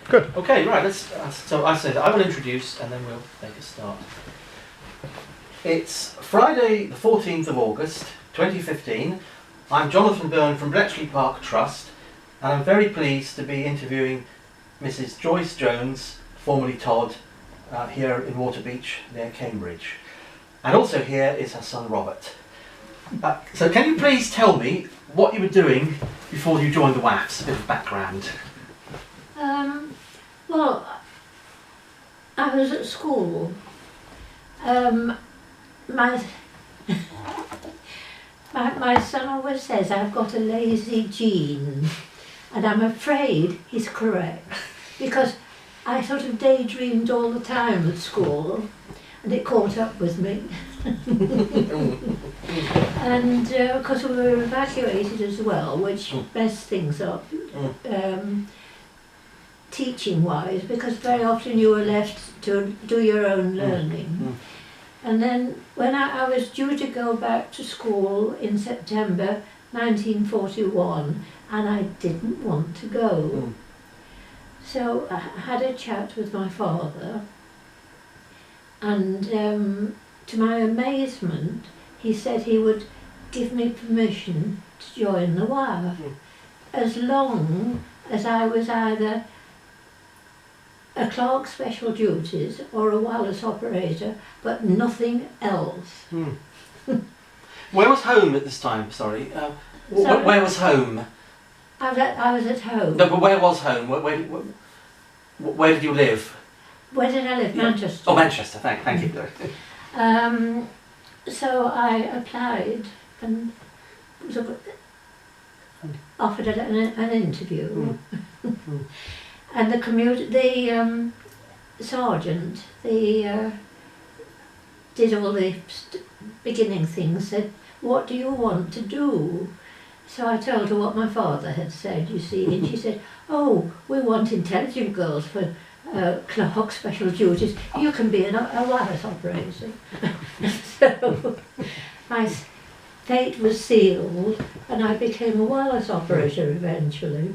Good. Okay, right, let's, so I say that I will introduce and then we'll make a start. It's Friday the 14th of August 2015. I'm Jonathan Byrne from Bletchley Park Trust and I'm very pleased to be interviewing Mrs. Joyce Jones, formerly Todd, here in Waterbeach near Cambridge. And also here is her son Robert. So can you please tell me what you were doing before you joined the WAFs, a bit of background? Well, I was at school. My son always says I've got a lazy gene, and I'm afraid he's correct, because I sort of daydreamed all the time at school, and it caught up with me. And because we were evacuated as well, which messed things up. Teaching wise, because very often you were left to do your own learning. And then when I was due to go back to school in September 1941 and I didn't want to go. So I had a chat with my father and to my amazement he said he would give me permission to join the WAF as long as I was either a clerk special duties or a wireless operator, but nothing else. Where was home at this time? Sorry. Where was home? I was at home. No, but where was home? Where did you live? Where did I live? Yeah. Manchester. Oh, Manchester. Thank you. So I applied and was offered an interview. And the sergeant, did all the beginning things, said, what do you want to do? So I told her what my father had said, you see, and she said, oh, we want intelligent girls for clerk special duties. You can be a wireless operator. So my fate was sealed and I became a wireless operator eventually.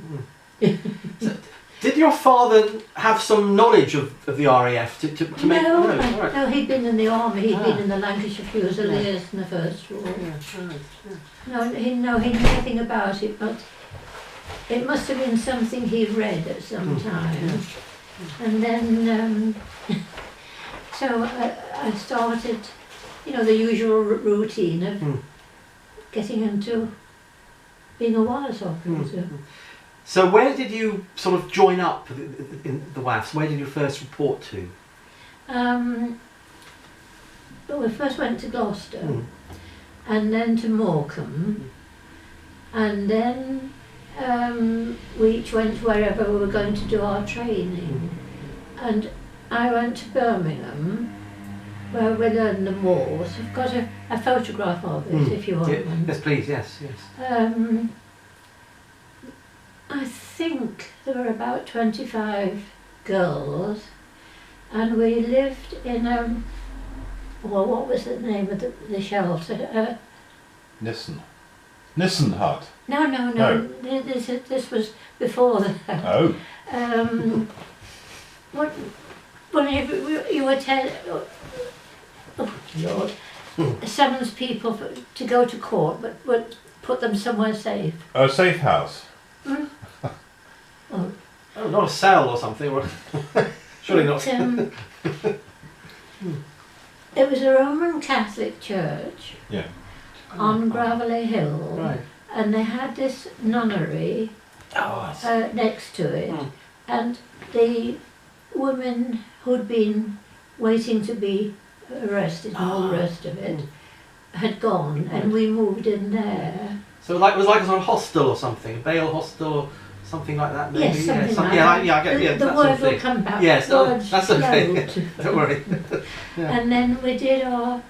So, did your father have some knowledge of the RAF to make... No, he'd been in the army, he'd been in the Lancashire Fusiliers in the First War. No, he knew nothing about it, but it must have been something he'd read at some time. And then, so I started, the usual routine of getting into being a wireless operator. So where did you sort of join up in the WAFs? Where did you first report to? Well, we first went to Gloucester, and then to Morecambe, and then we each went wherever we were going to do our training. And I went to Birmingham, where we learned the Moors. I've got a photograph of it, if you want one. Yes, please, yes. I think there were about 25 girls, and we lived in well, what was the name of the shelter? Nissen hut. No. This was before that. Oh. When you were Lord, summons people to go to court, but would put them somewhere safe. A safe house. Oh, not a cell or something. Surely not. It was a Roman Catholic church on Gravelly Hill, right. And they had this nunnery next to it, and the women who'd been waiting to be arrested and all the rest of it had gone, and we moved in there. So it was like a sort of hostel or something, a bail hostel or something like that, maybe. Yes, something like that. Yeah, I get the that word sort of thing. will come back. Yes, that's okay. Don't worry. And then we did our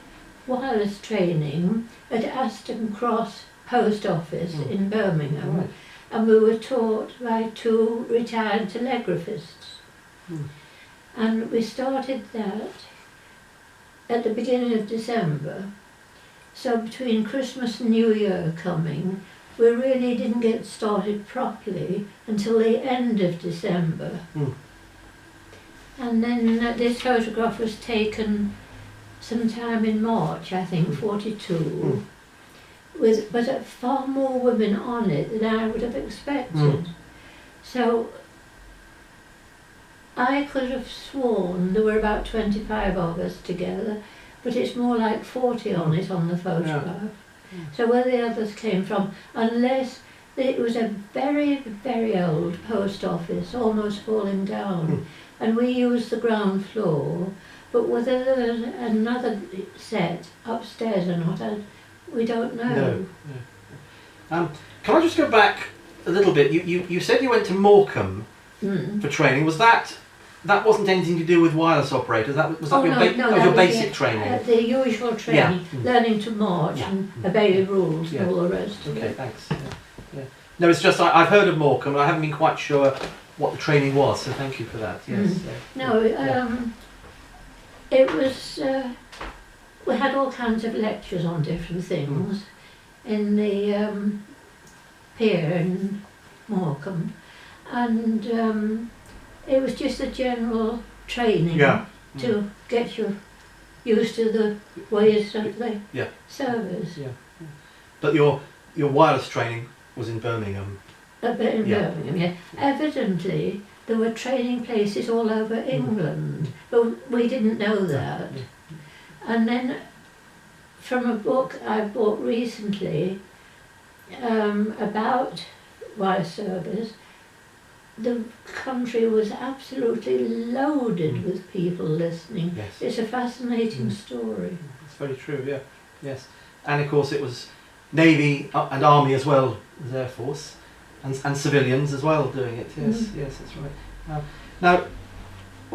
wireless training at Aston Cross Post Office in Birmingham, and we were taught by 2 retired telegraphists. And we started that at the beginning of December. So between Christmas and New Year coming, we really didn't get started properly until the end of December. And then this photograph was taken sometime in March, I think, 42, but far more women on it than I would have expected. So I could have sworn there were about 25 of us together, but it's more like 40 on it on the photograph. So where the others came from, unless it was a very, very old post office, almost falling down, and we used the ground floor, but whether there was another set upstairs or not, we don't know. No. Can I just go back a little bit? You said you went to Morecambe for training. Was that wasn't anything to do with wireless operators? That was your basic training? The usual training, learning to march and obey the rules and all the rest. Okay, thanks. Yeah. No, it's just I've heard of Morecambe and I haven't been quite sure what the training was, so thank you for that. Yes. No, it was. We had all kinds of lectures on different things in the pier in Morecambe, and it was just a general training to get you used to the ways of the service. But your wireless training was in Birmingham. A bit in Birmingham, yeah. Evidently, there were training places all over England, but we didn't know that. And then, from a book I bought recently about wire service, the country was absolutely loaded with people listening. Yes. It's a fascinating story. It's very true, yes. And of course it was Navy and Army as well as Air Force, and civilians as well doing it, yes, that's right. Now,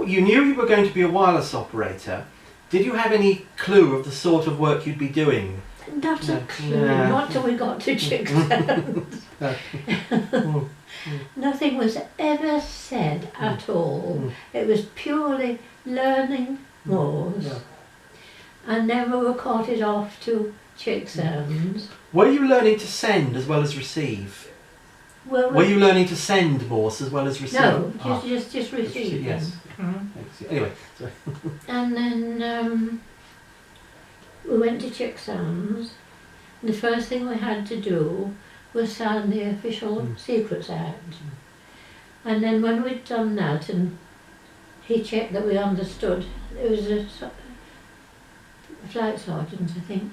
you knew you were going to be a wireless operator. Did you have any clue of the sort of work you'd be doing? Not a clue, not till we got to Chicksands. Nothing was ever said at all. It was purely learning Morse. And then we were carted off to Chicksands. Were you learning to send as well as receive? Were you learning to send Morse as well as receive? No, just receive. Yes. Anyway, sorry. And then we went to Chicksands. The first thing we had to do was sign the Official Secrets Act. And then when we'd done that and he checked that we understood, it was a flight sergeant, I think,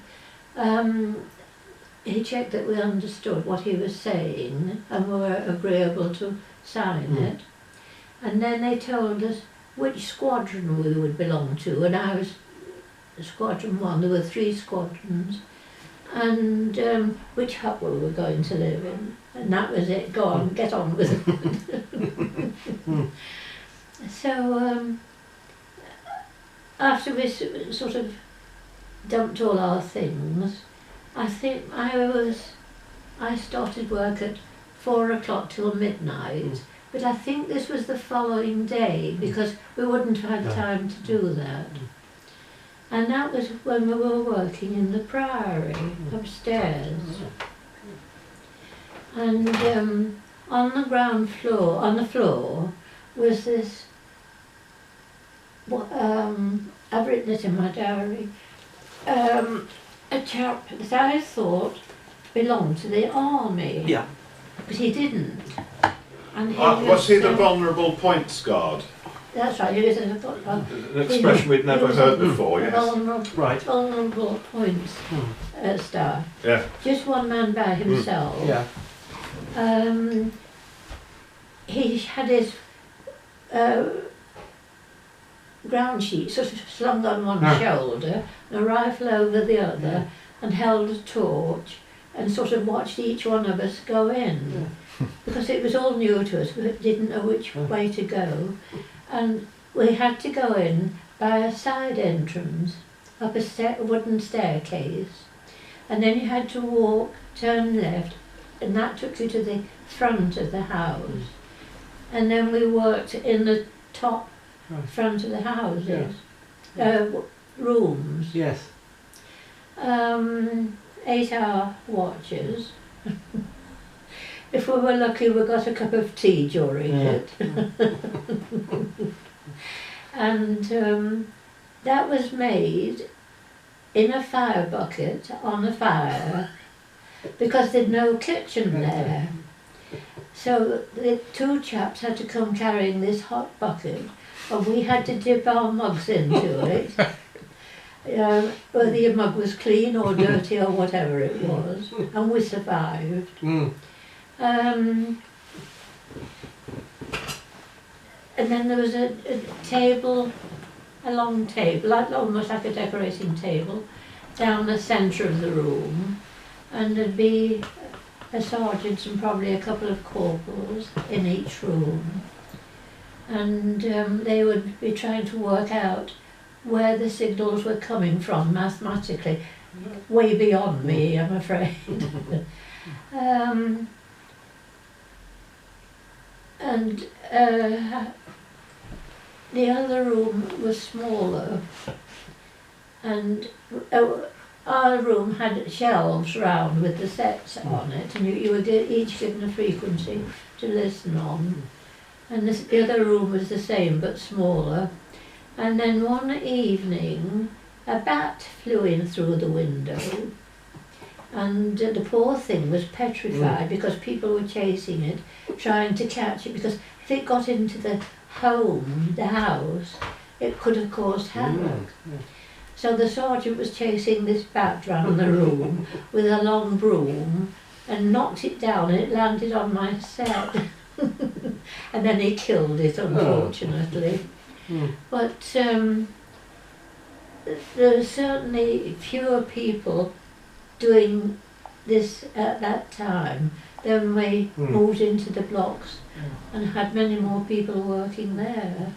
he checked that we understood what he was saying and were agreeable to sign it. And then they told us which squadron we would belong to, and I was Squadron 1, there were 3 squadrons, and which hut we were going to live in, and that was it. Go on, get on with it. So after we sort of dumped all our things, I think I started work at 4 o'clock till midnight, but I think this was the following day because we wouldn't have had time to do that. And that was when we were working in the Priory upstairs. And on the ground floor, on the floor, was this, I've written it in my diary, a chap that I thought belonged to the army. Yeah. But he didn't. And was he the vulnerable points guard? That's right, he was an expression we'd never heard before, yes. Vulnerable points staff. Yeah. Just one man by himself. He had his ground sheet sort of slung on one shoulder, and a rifle over the other, and held a torch, and sort of watched each one of us go in. Because it was all new to us, we didn't know which way to go. And we had to go in by a side entrance, up a wooden staircase, and then you had to walk, turn left, and that took you to the front of the house. And then we worked in the top front of the houses, rooms. Yes. 8-hour watches. If we were lucky, we got a cup of tea during it. and that was made in a fire bucket on a fire because there'd no kitchen there. So the two chaps had to come carrying this hot bucket, and we had to dip our mugs into it, whether your mug was clean or dirty or whatever it was, and we survived. And then there was a table, a long table, almost like a decorating table, down the centre of the room, and there'd be a sergeant and probably a couple of corporals in each room, and they would be trying to work out where the signals were coming from mathematically, way beyond me, I'm afraid. And the other room was smaller, and our room had shelves round with the sets on it, and you were each given a frequency to listen on. And the other room was the same but smaller. And then one evening a bat flew in through the window, and the poor thing was petrified because people were chasing it, trying to catch it, because if it got into the house, it could have caused havoc. So the sergeant was chasing this bat round the room with a long broom and knocked it down, and it landed on my set. And then he killed it, unfortunately. But there were certainly fewer people doing this at that time. Then we moved into the blocks and had many more people working there.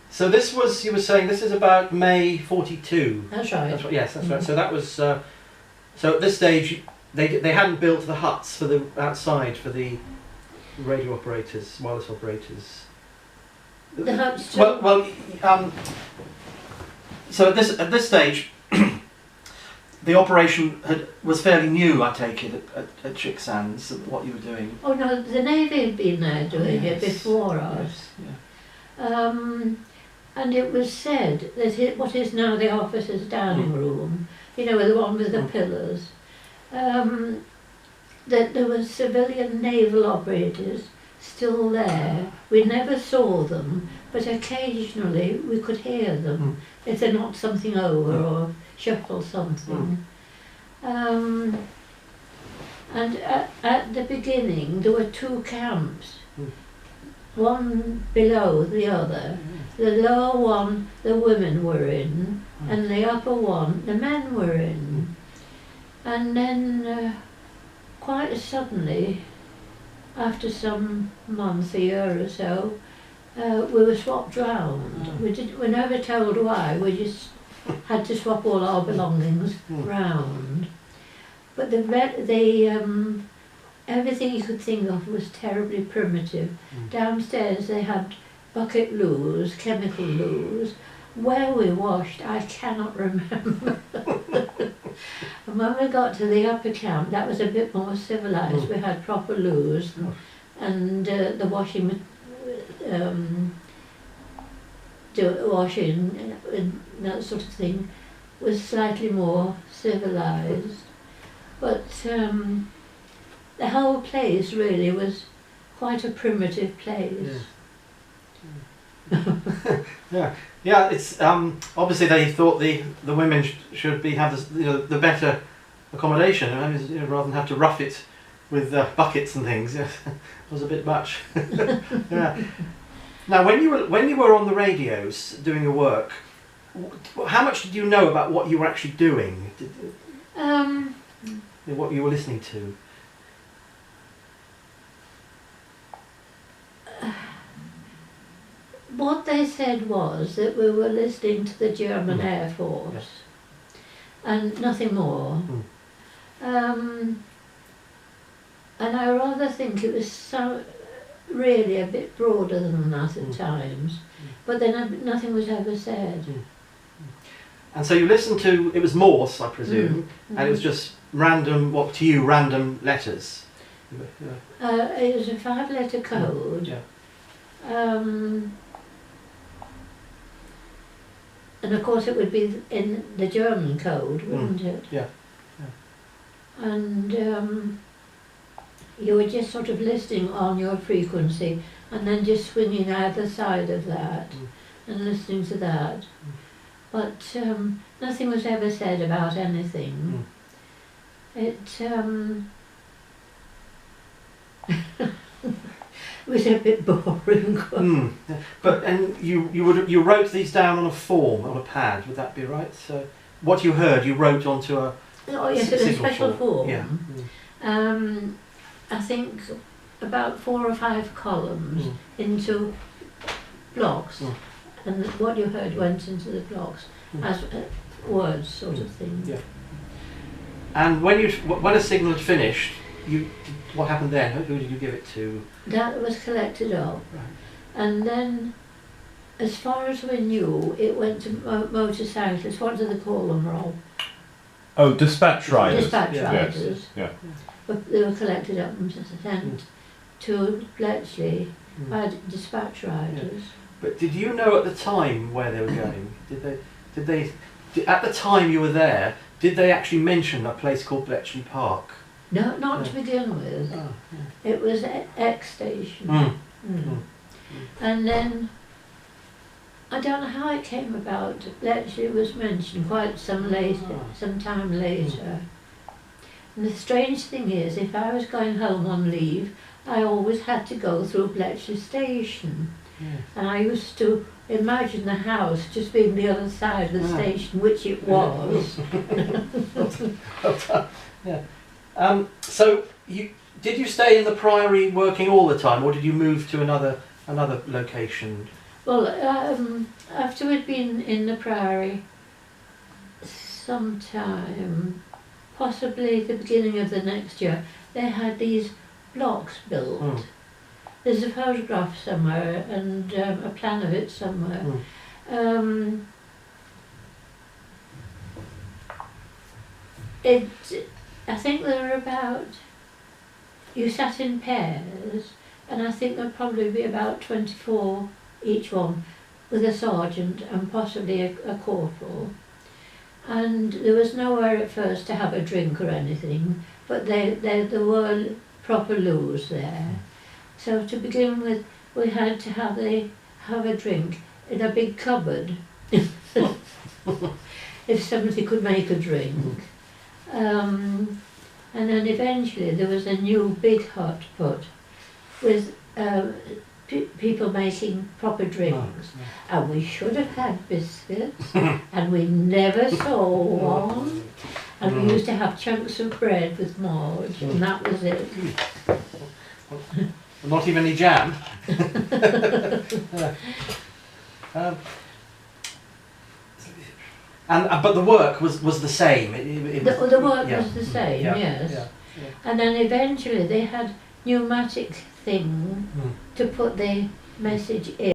So this was, you were saying, this is about May 42. That's right. That's right. Yes, that's right. So that was, so at this stage, they hadn't built the huts for the outside for the radio operators, wireless operators. The huts. So at this stage, the operation was fairly new, I take it, at Chicksands, what you were doing. Oh no, the Navy had been there doing it before us. Yeah. And it was said that what is now the officers' dining room, you know, the one with the pillars, that there were civilian naval operators still there. We never saw them, but occasionally we could hear them if they knocked something over or shuffled something. And at the beginning there were two camps, one below the other. The lower one the women were in, and the upper one the men were in. And then quite suddenly, after some months, a year or so, we were swapped round. We never told why, we just had to swap all our belongings round. But everything you could think of was terribly primitive. Downstairs they had bucket loos, chemical loos. Where we washed, I cannot remember. And when we got to the upper camp, that was a bit more civilised. We had proper loos, and the washing and that sort of thing was slightly more civilised. But the whole place really was quite a primitive place. Yeah, it's obviously they thought the women should have the better accommodation, rather than have to rough it with buckets and things. It was a bit much. Yeah. Now, when you were on the radios doing your work, how much did you know about what you were actually doing? What you were listening to? What they said was that we were listening to the German Air Force, and nothing more. And I rather think it was really a bit broader than that at times, but then nothing was ever said. And so you listened to, it was Morse, I presume, and it was just random, to you, random letters? It was a 5-letter code. and of course it would be in the German code, wouldn't it? Yeah. And you were just sort of listening on your frequency and then just swinging either side of that and listening to that. But nothing was ever said about anything. It was a bit boring. But and you wrote these down on a form, on a pad, would that be right? So what you heard you wrote onto a Oh yes, it was a signal special form. Yeah. I think about 4 or 5 columns into blocks, and what you heard went into the blocks as words, sort of thing. Yeah. And when a signal had finished, what happened then? Who did you give it to? That was collected up, Right. and then, as far as we knew, it went to motorcyclists. What do they call them, Rob? Oh, dispatch riders. Dispatch Yeah. riders. Yes. Yeah. But they were collected up and sent to Bletchley by dispatch riders. But did you know at the time where they were going? Did they at the time you were there? Did they actually mention a place called Bletchley Park? No, not to begin with. Oh, It was X station. And then, I don't know how it came about. Bletchley was mentioned quite some time later. And the strange thing is, if I was going home on leave, I always had to go through Bletchley station. And I used to imagine the house just being the other side of the station, which it was. Yeah. So did you stay in the Priory working all the time, or did you move to another location? Well, after we'd been in the Priory some time, possibly the beginning of the next year, they had these blocks built. There's a photograph somewhere and a plan of it somewhere. I think there were about, you sat in pairs, and I think there'd probably be about 24 each one, with a sergeant and possibly a corporal. And there was nowhere at first to have a drink or anything, but there were proper loos there. So to begin with, we had to have a drink in a big cupboard, if somebody could make a drink. And then eventually there was a new big hut put with people making proper drinks. And we should have had biscuits, and we never saw one. And we used to have chunks of bread with marge, and that was it. Not even any jam. But the work was the same. The work was the same, yes. Yeah. And then eventually they had pneumatic thing to put the message in.